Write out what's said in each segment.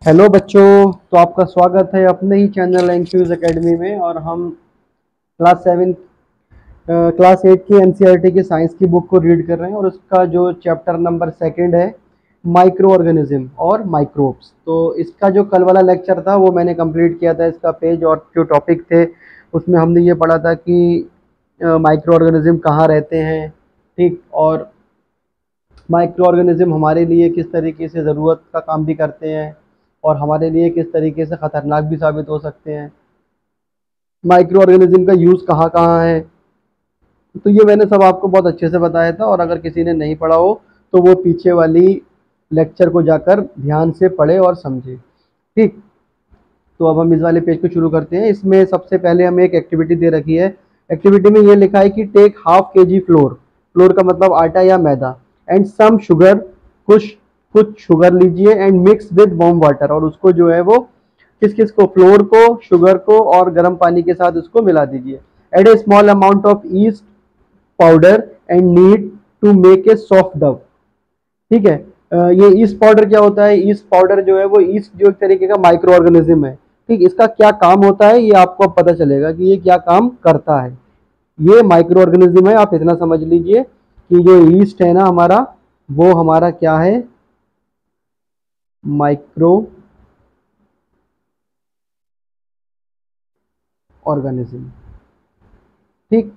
Hello बच्चों, तो आपका स्वागत है अपने ही चैनल एनक्यूज एकेडमी में। और हम क्लास 8 की एनसीईआरटी की साइंस की बुक को रीड कर रहे हैं और उसका जो चैप्टर नंबर सेकंड है माइक्रो ऑर्गेनिज्म और माइक्रोब्स। तो इसका जो कल वाला लेक्चर था वो मैंने कंप्लीट किया था। इसका पेज और जो टॉपिक थे उसमें हमने ये पढ़ा था कि माइक्रो ऑर्गेनिज्म कहाँ रहते हैं, ठीक, और माइक्रो ऑर्गेनिज्म हमारे लिए किस तरीके से ज़रूरत का काम भी करते हैं और हमारे लिए किस तरीके से ख़तरनाक भी साबित हो सकते हैं। माइक्रो ऑर्गेनिज्म का यूज़ कहाँ कहाँ है, तो ये मैंने सब आपको बहुत अच्छे से बताया था। और अगर किसी ने नहीं पढ़ा हो तो वो पीछे वाली लेक्चर को जाकर ध्यान से पढ़े और समझे, ठीक। तो अब हम इस वाले पेज को शुरू करते हैं। इसमें सबसे पहले हमें एक एक्टिविटी दे रखी है। एक्टिविटी में ये लिखा है कि take half KG flour, flour का मतलब आटा या मैदा, एंड सम शुगर, कुछ कुछ शुगर लीजिए, and mix with warm water, और उसको जो है वो किस किस को, फ्लोर को, शुगर को और गर्म पानी के साथ उसको मिला दीजिए। Add a small amount of yeast powder and need to make a soft dough, ठीक है। ये ईस्ट पाउडर क्या होता है? ईस्ट पाउडर जो है वो ईस्ट जो एक तरीके का माइक्रो ऑर्गेनिज्म है, ठीक। इसका क्या काम होता है ये आपको अब पता चलेगा कि ये क्या काम करता है। ये माइक्रो ऑर्गेनिज्म है, आप इतना समझ लीजिए कि जो ईस्ट है ना हमारा, वो हमारा क्या है? माइक्रो ऑर्गेनिज्म, ठीक।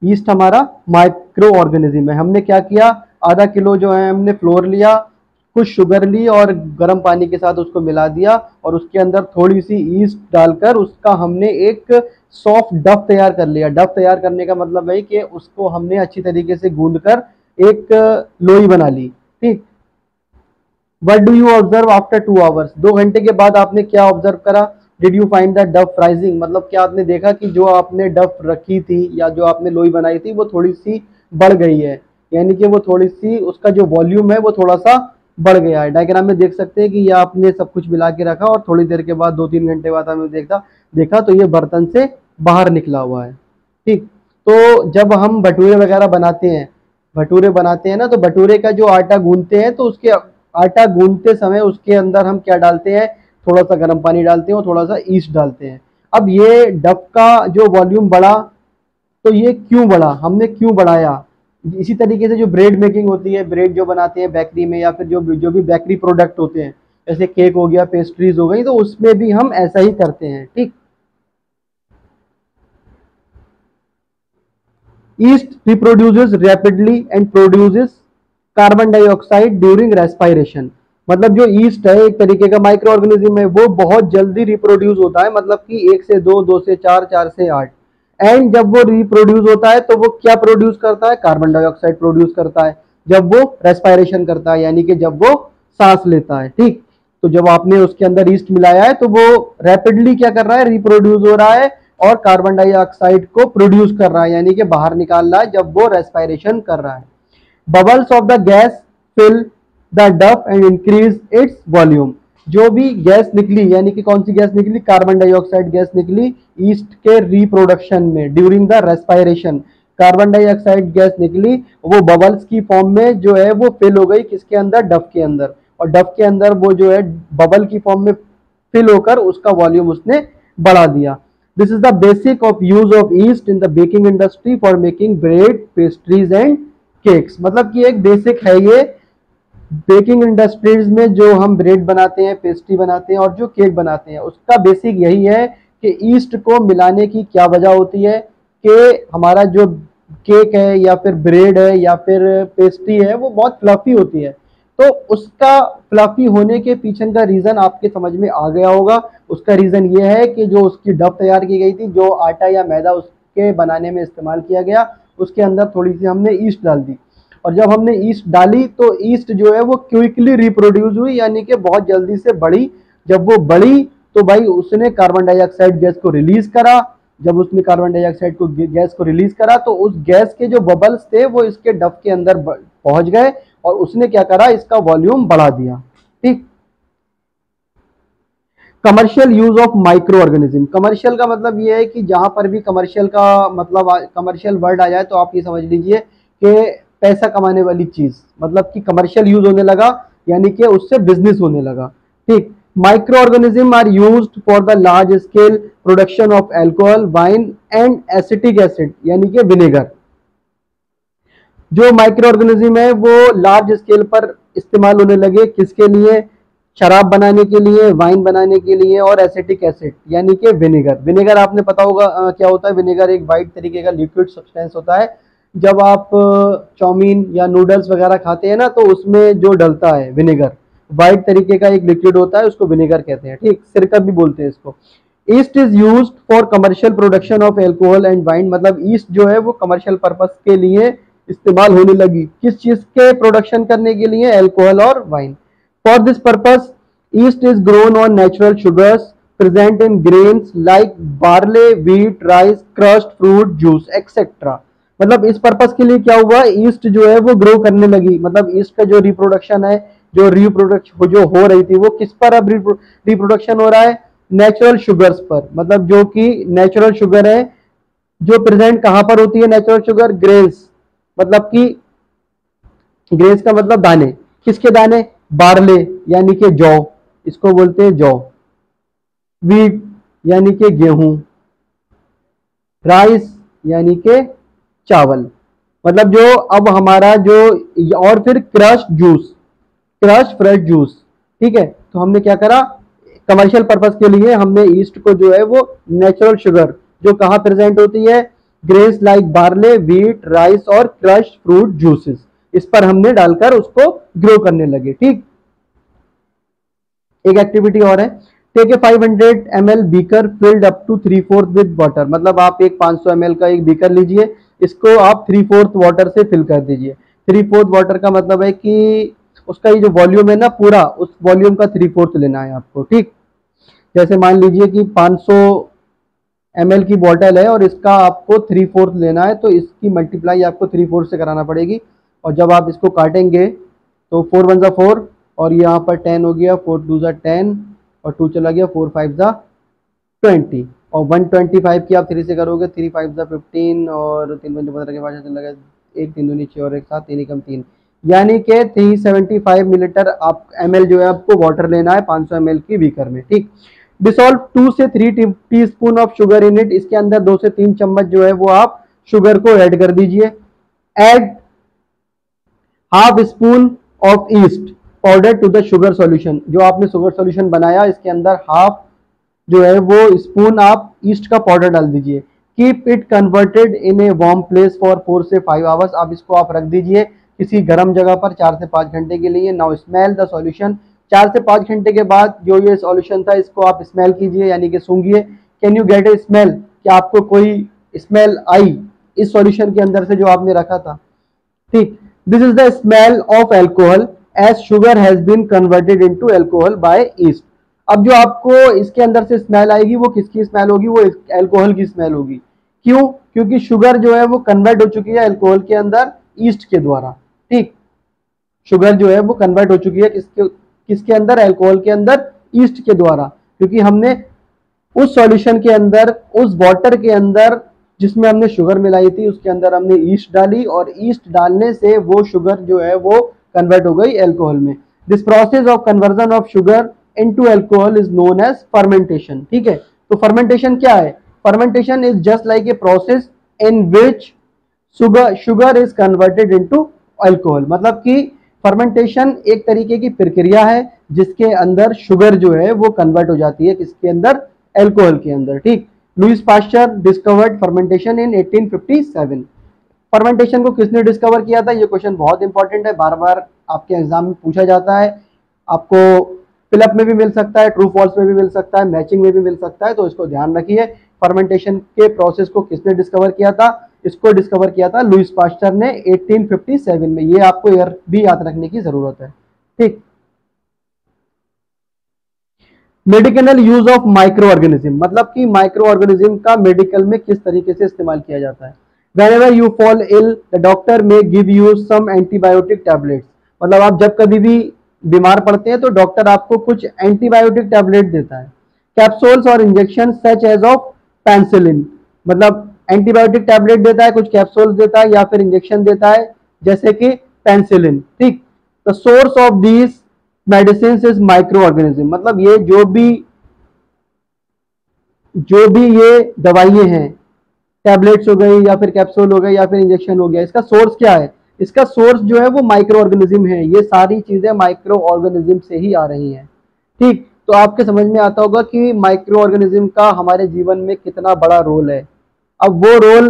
ईस्ट हमारा माइक्रो ऑर्गेनिज्म है। हमने क्या किया, आधा किलो जो है हमने फ्लोर लिया, कुछ शुगर ली और गर्म पानी के साथ उसको मिला दिया, और उसके अंदर थोड़ी सी ईस्ट डालकर उसका हमने एक सॉफ्ट डफ तैयार कर लिया। डफ तैयार करने का मतलब है कि उसको हमने अच्छी तरीके से गूंद कर एक लोई बना ली, ठीक। What do you observe after 2 hours? 2 घंटे के बाद आपने क्या ऑब्जर्व करा? डिड यू फाइंड द डफ राइजिंग, मतलब क्या आपने देखा कि जो आपने डफ रखी थी या जो आपने लोई बनाई थी वो थोड़ी सी बढ़ गई है, यानी कि वो थोड़ी सी उसका जो वॉल्यूम है वो थोड़ा सा बढ़ गया है। डायग्राम में देख सकते हैं कि ये आपने सब कुछ मिला के रखा और थोड़ी देर के बाद 2-3 घंटे बाद हमें देखा तो ये बर्तन से बाहर निकला हुआ है, ठीक। तो जब हम भटूरे वगैरह बनाते हैं ना, तो भटूरे का जो आटा गूंथते हैं तो उसके आटा गूंथते समय उसके अंदर हम क्या डालते हैं? थोड़ा सा गर्म पानी डालते हैं और थोड़ा सा ईस्ट डालते हैं। अब ये डफ का जो वॉल्यूम बढ़ा, तो ये क्यों बढ़ा, हमने क्यों बढ़ाया? इसी तरीके से जो ब्रेड मेकिंग होती है, ब्रेड जो बनाते हैं बेकरी में या फिर जो जो भी बेकरी प्रोडक्ट होते हैं, जैसे केक हो गया, पेस्ट्रीज हो गई, तो उसमें भी हम ऐसा ही करते हैं, ठीक। Yeast reproduces rapidly and produces carbon dioxide during respiration. मतलब जो ईस्ट है एक तरीके का माइक्रो ऑर्गेनिज्म है, वो बहुत जल्दी रिप्रोड्यूस होता है, मतलब कि 1 से 2, 2 से 4, 4 से 8। एंड जब वो रिप्रोड्यूस होता है तो वो क्या प्रोड्यूस करता है? कार्बन डाइऑक्साइड प्रोड्यूस करता है जब वो रेस्पायरेशन करता है, यानी कि जब वो सांस लेता है, ठीक। तो जब आपने उसके अंदर ईस्ट मिलाया है तो वो रैपिडली क्या कर रहा है? रिप्रोड्यूस हो रहा है और कार्बन डाइऑक्साइड को प्रोड्यूस कर रहा है, यानी कि बाहर निकाल रहा है जब वो रेस्पायरेशन कर रहा है। Bubbles of the gas fill the dough and increase its volume. जो भी गैस निकली, यानी कि कौन सी गैस निकली? कार्बन डाइऑक्साइड गैस निकली ईस्ट के रिप्रोडक्शन में during the respiration. Carbon dioxide gas निकली, वो बबल्स की फॉर्म में जो है वो फिल हो गई किसके अंदर? डफ के अंदर। और डफ के अंदर वो जो है बबल की फॉर्म में फिल होकर उसका वॉल्यूम उसने बढ़ा दिया। This is the basic of use of east in the baking industry for making bread, pastries and cakes. मतलब कि एक बेसिक है ये बेकिंग इंडस्ट्रीज में, जो हम ब्रेड बनाते हैं, पेस्ट्री बनाते हैं और जो केक बनाते हैं, उसका बेसिक यही है कि ईस्ट को मिलाने की क्या वजह होती है कि हमारा जो केक है या फिर ब्रेड है या फिर पेस्ट्री है वो बहुत फ्लफी होती है। तो उसका फ्लफी होने के पीछे का रीजन आपके समझ में आ गया होगा। उसका रीजन ये है कि जो उसकी डफ तैयार की गई थी, जो आटा या मैदा उसके बनाने में इस्तेमाल किया गया, उसके अंदर थोड़ी सी हमने ईस्ट डाल दी। और जब हमने ईस्ट डाली तो ईस्ट जो है वो क्विकली रिप्रोड्यूस हुई, यानी कि बहुत जल्दी से बढ़ी। जब वो बढ़ी तो भाई उसने कार्बन डाइऑक्साइड गैस को रिलीज करा। जब उसने कार्बन डाइऑक्साइड को गैस को रिलीज करा तो उस गैस के जो बबल्स थे वो इसके डफ के अंदर पहुंच गए और उसने क्या करा? इसका वॉल्यूम बढ़ा दिया, ठीक। Commercial use of micro organism. Commercial का मतलब ये है कि जहां पर भी कमर्शियल का मतलब कमर्शियल वर्ड आ जाए तो आप ये समझ लीजिए कि पैसा कमाने वाली चीज, मतलब कि कमर्शियल यूज होने लगा, यानी कि उससे बिजनेस होने लगा। ठीक। Micro organism are used for the large scale production of alcohol, wine and acetic acid यानी कि विनेगर। जो माइक्रो ऑर्गेनिज्म है वो लार्ज स्केल पर इस्तेमाल होने लगे, किसके लिए? शराब बनाने के लिए, वाइन बनाने के लिए, और एसिटिक एसिड यानी कि विनेगर। विनेगर आपने पता होगा क्या होता है। विनेगर एक वाइट तरीके का लिक्विड सब्सटेंस होता है। जब आप चाउमीन या नूडल्स वगैरह खाते हैं ना, तो उसमें जो डलता है विनेगर, वाइट तरीके का एक लिक्विड होता है, उसको विनेगर कहते हैं। ठीक, सिरका भी बोलते हैं इसको। East is used for commercial production of alcohol and wine, मतलब ईस्ट जो है वो कमर्शियल पर्पस के लिए इस्तेमाल होने लगी। किस चीज के प्रोडक्शन करने के लिए? अल्कोहल और wine. For this purpose east is grown on natural sugars present in grains like barley, wheat, rice, crust fruit juice etcetera. मतलब इस पर्पस के लिए क्या हुआ, ईस्ट जो है वो ग्रो करने लगी। मतलब ईस्ट का जो रिप्रोडक्शन है, जो रिप्रोडक्शन जो हो रही थी, वो किस पर अब रिप्रोडक्शन हो रहा है? नेचुरल शुगर्स पर। मतलब जो कि नेचुरल शुगर है, जो प्रेजेंट कहां पर होती है नेचुरल शुगर? ग्रेन्स, मतलब कि ग्रेन्स का मतलब दाने। किसके दाने? बार्ले यानी कि जौ, इसको बोलते हैं जौ। व्हीट यानी कि गेहूं। राइस यानी कि चावल। मतलब जो अब हमारा जो, और फिर crush juice, crush fresh juice. ठीक है, तो हमने क्या करा, कमर्शियल पर्पस के लिए हमने ईस्ट को जो है वो नेचुरल शुगर जो कहाँ प्रेजेंट होती है? Grains like barley, wheat, rice और क्रश फ्रूट जूसेस, इस पर हमने डालकर उसको ग्रो करने लगे। ठीक। एक एक्टिविटी और है, take a 500 ml beaker filled up to 3/4 with water. मतलब आप एक 500 ml का एक बीकर लीजिए, इसको आप 3/4 वाटर से फिल कर दीजिए। 3/4 वाटर का मतलब है कि उसका ये जो वॉल्यूम है ना पूरा, उस वॉल्यूम का 3/4 लेना है आपको। ठीक। जैसे मान लीजिए कि 500 ml की बॉटल है और इसका आपको 3/4 लेना है, तो इसकी मल्टीप्लाई आपको 3/4 से कराना पड़ेगी। और जब आप इसको काटेंगे तो 4 1 4 और यहाँ पर 10 हो गया, 4 2 10 और 2 चला गया, 4 5 20 और 125 की आप 3 से करोगे, 3 5 15 और 3 5 15 के बाद चला गया 1 3 दूनी 6 और 1 7 3 कम 3, यानी कि 375 मिलीलीटर आप ml जो है आपको वाटर लेना है 500 ml की बीकर में। ठीक। डिसॉल्व 2 से 3 teaspoon of sugar in it, इसके अंदर 2 से 3 चम्मच जो है वो आप शुगर को ऐड कर दीजिए। Add half spoon of yeast powder to the sugar solution, जो आपने शुगर सॉल्यूशन बनाया इसके अंदर हाफ जो है वो स्पून आप ईस्ट का पाउडर डाल दीजिए। Keep it converted in a warm place for 4 से 5 आवर्स, आप इसको आप रख दीजिए किसी गर्म जगह पर 4 से 5 घंटे के लिए। नाउ स्मेल द सॉल्यूशन, 4 से 5 घंटे के बाद जो ये सॉल्यूशन था इसको आप स्मेल कीजिए यानी कि सूंघिए। Can you get a smell, क्या आपको कोई स्मेल आई इस सॉल्यूशन के अंदर से जो आपने रखा था? ठीक। This is the smell of alcohol as sugar has been converted into alcohol by yeast. अब जो आपको इसके अंदर से स्मेल आएगी वो किसकी स्मेल होगी? वो एल्कोहल की स्मेल होगी। क्यों? क्योंकि शुगर जो है वो कन्वर्ट हो चुकी है एल्कोहल के अंदर ईस्ट के द्वारा। ठीक, शुगर जो है वो कन्वर्ट हो चुकी है किसके अंदर? एल्कोहल के अंदर, ईस्ट के द्वारा। क्योंकि हमने उस सॉल्यूशन के अंदर, उस वाटर के अंदर जिसमें हमने शुगर मिलाई थी उसके अंदर हमने ईस्ट डाली और ईस्ट डालने से वो शुगर जो है वो कन्वर्ट हो गई एल्कोहल में। This process of conversion of sugar into alcohol is known as fermentation. ठीक है, तो फर्मेंटेशन क्या है? Fermentation is just like a process in which sugar is converted into alcohol. मतलब कि फर्मेंटेशन एक तरीके की प्रक्रिया है जिसके अंदर शुगर जो है वो कन्वर्ट हो जाती है किसके अंदर? एल्कोहल के अंदर। ठीक। लुईस पास्चर डिस्कवर्ड फर्मेंटेशन इन 1857। फर्मेंटेशन को किसने डिस्कवर किया था? ये क्वेश्चन बहुत इंपॉर्टेंट है, बार बार आपके एग्जाम में पूछा जाता है। आपको फिलअप में भी मिल सकता है, ट्रू फॉल्स में भी मिल सकता है, मैचिंग में भी मिल सकता है, तो इसको ध्यान रखिए। फर्मेंटेशन के प्रोसेस को किसने डिस्कवर किया था? इसको डिस्कवर किया था लुईस पास्चर ने 1857 में। ये आपको ईयर भी याद रखने की जरूरत है। ठीक। Medical use of micro organism, मतलब कि माइक्रो ऑर्गेनिज्म का मेडिकल में किस तरीके से इस्तेमाल किया जाता है। Whenever you fall ill, the doctor may give you some antibiotic tablets। मतलब आप जब कभी भी बीमार पड़ते हैं तो डॉक्टर आपको कुछ एंटीबायोटिक टैबलेट देता है। कैप्सूल्स और injection such as of penicillin, मतलब एंटीबायोटिक टैबलेट देता है, कुछ कैप्सूल्स देता है या फिर इंजेक्शन देता है जैसे कि पेंसिलिन। ठीक, the source of these medicine is micro organism, मतलब ये जो भी ये दवाइयां हैं, टैबलेट्स हो गई या फिर कैप्सूल हो गए या फिर इंजेक्शन हो गया, इसका सोर्स क्या है? इसका सोर्स जो है वो माइक्रो ऑर्गेनिज्म है। ये सारी चीजें माइक्रो ऑर्गेनिज्म से ही आ रही हैं। ठीक, तो आपके समझ में आता होगा कि माइक्रो ऑर्गेनिज्म का हमारे जीवन में कितना बड़ा रोल है। अब वो रोल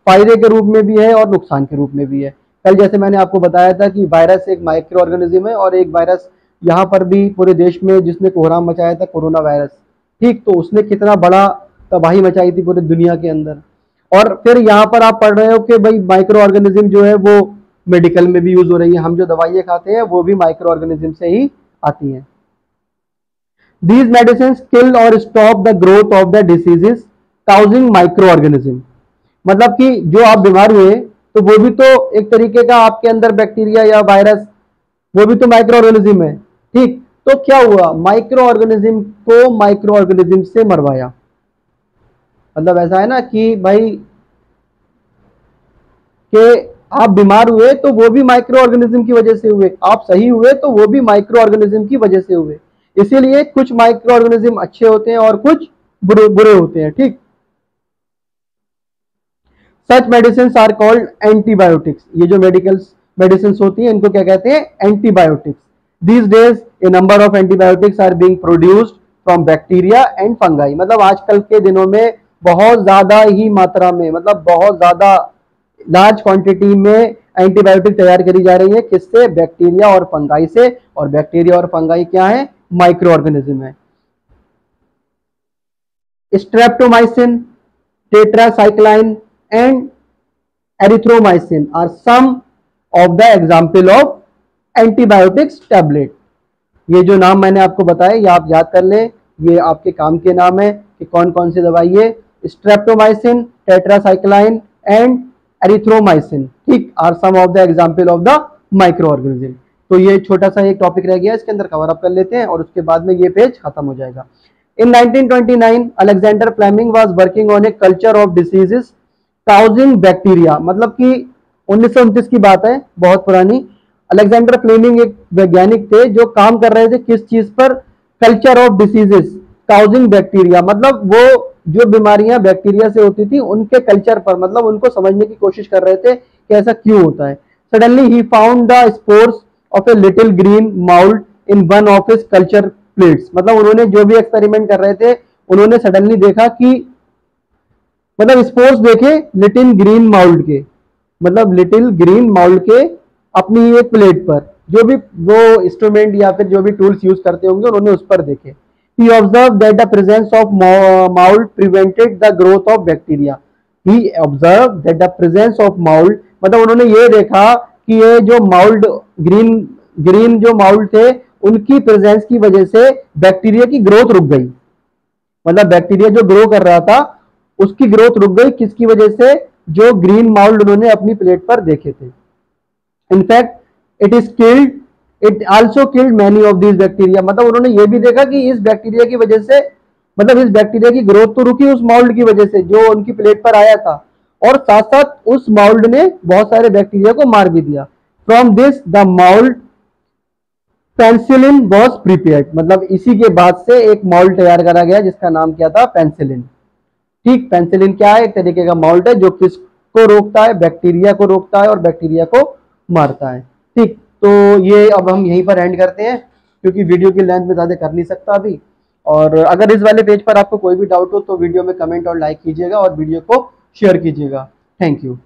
फायदे के रूप में भी है और नुकसान के रूप में भी है। कल जैसे मैंने आपको बताया था कि वायरस एक माइक्रो ऑर्गेनिज्म है, और एक वायरस यहाँ पर भी पूरे देश में जिसने कोहराम मचाया था, कोरोना वायरस। ठीक, तो उसने कितना बड़ा तबाही मचाई थी पूरी दुनिया के अंदर। और फिर यहाँ पर आप पढ़ रहे हो कि भाई माइक्रो ऑर्गेनिज्म जो है वो मेडिकल में भी यूज हो रही है। हम जो दवाइयाँ खाते हैं वो भी माइक्रो ऑर्गेनिज्म से ही आती हैं। These medicines kill or stop the growth of the diseases causing microorganism, मतलब कि जो आप बीमार हुए तो वो भी तो एक तरीके का आपके अंदर बैक्टीरिया या वायरस, वो भी तो माइक्रो ऑर्गेनिज्म है। ठीक, तो क्या हुआ, माइक्रो ऑर्गेनिज्म को माइक्रो ऑर्गेनिज्म से मरवाया। मतलब ऐसा है ना कि भाई कि आप बीमार हुए तो वो भी माइक्रो ऑर्गेनिज्म की वजह से हुए, आप सही हुए तो वो भी माइक्रो ऑर्गेनिज्म की वजह से हुए। इसीलिए कुछ माइक्रो ऑर्गेनिज्म अच्छे होते हैं और कुछ बुरे बुरे होते हैं। ठीक, such medicine are called antibiotics. ये जो मेडिसिन होती हैं इनको क्या कहते हैं? Antibiotics. These days a number of antibiotics are being produced from bacteria and fungi, मतलब आजकल के दिनों में बहुत ज्यादा ही मात्रा में, मतलब बहुत ज्यादा लार्ज क्वांटिटी में एंटीबायोटिक तैयार करी जा रही है। किससे? बैक्टीरिया और फंगाई से। और बैक्टीरिया और फंगाई क्या है? माइक्रो ऑर्गेनिज्म है। Streptomycin, tetracycline and erythromycin are some of the example of antibiotics tablet. ये जो नाम मैंने आपको बताया ये आप याद कर लें, ये आपके काम के नाम है कि कौन कौन सी दवाई है। स्ट्रेप्टोमाइसिन, टेट्रासाइक्लाइन एंड एरिथ्रोमाइसिन, ठीक, are some of the example of the micro organism. तो ये छोटा सा एक टॉपिक रह गया, इसके अंदर कवर अप कर लेते हैं और उसके बाद में ये पेज खत्म हो जाएगा। In 1929 Alexander Fleming was working on a culture of diseases causing bacteria, मतलब कि 1929 की बात है, बहुत पुरानी। अलेक्जेंडर फ्लेमिंग एक वैज्ञानिक थे जो काम कर रहे थे किस चीज पर? Culture of diseases causing bacteria, मतलब वो जो बीमारियां बैक्टीरिया से होती थी उनके कल्चर पर, मतलब उनको समझने की कोशिश कर रहे थे कि ऐसा क्यों होता है। Suddenly he found the spores of a little green mould in one of his culture plates, मतलब उन्होंने जो भी एक्सपेरिमेंट कर रहे थे उन्होंने सडनली देखा कि, मतलब स्पोर्स देखे लिटिल ग्रीन माउल्ड के, मतलब लिटिल ग्रीन माउल्ड के अपनी एक प्लेट पर, जो भी वो इंस्ट्रूमेंट या फिर जो भी टूल्स यूज करते होंगे उन्होंने उस पर देखे। He observed that the presence of mold prevented the growth of bacteria. He observed that the presence of mold, मतलब उन्होंने ये देखा कि ये जो माउल्ड ग्रीन जो माउल्ड थे उनकी प्रेजेंस की वजह से बैक्टीरिया की ग्रोथ रुक गई। मतलब बैक्टीरिया जो ग्रो कर रहा था उसकी ग्रोथ रुक गई, किसकी वजह से? जो ग्रीन माउल्ड उन्होंने अपनी प्लेट पर देखे थे। In fact it is killed, it also killed many of this bacteria, मतलब उन्होंने ये भी देखा कि इस बैक्टीरिया की वजह से, मतलब इस बैक्टीरिया की ग्रोथ तो रुकी उस माउल्ड की वजह से जो उनकी प्लेट पर आया था, और साथ साथ उस माउल्ड ने बहुत सारे बैक्टीरिया को मार भी दिया। From this the mould penicillin was prepared, मतलब इसी के बाद से एक माउल्ड तैयार करा गया जिसका नाम क्या था? पेंसिलिन। ठीक, पेंसिलिन क्या है? एक तरीके का माउल्ड है जो किसको रोकता है? बैक्टीरिया को रोकता है और बैक्टीरिया को मारता है। ठीक, तो ये अब हम यहीं पर एंड करते हैं क्योंकि वीडियो की लेंथ में ज़्यादा कर नहीं सकता अभी। और अगर इस वाले पेज पर आपको कोई भी डाउट हो तो वीडियो में कमेंट और लाइक कीजिएगा और वीडियो को शेयर कीजिएगा। Thank you.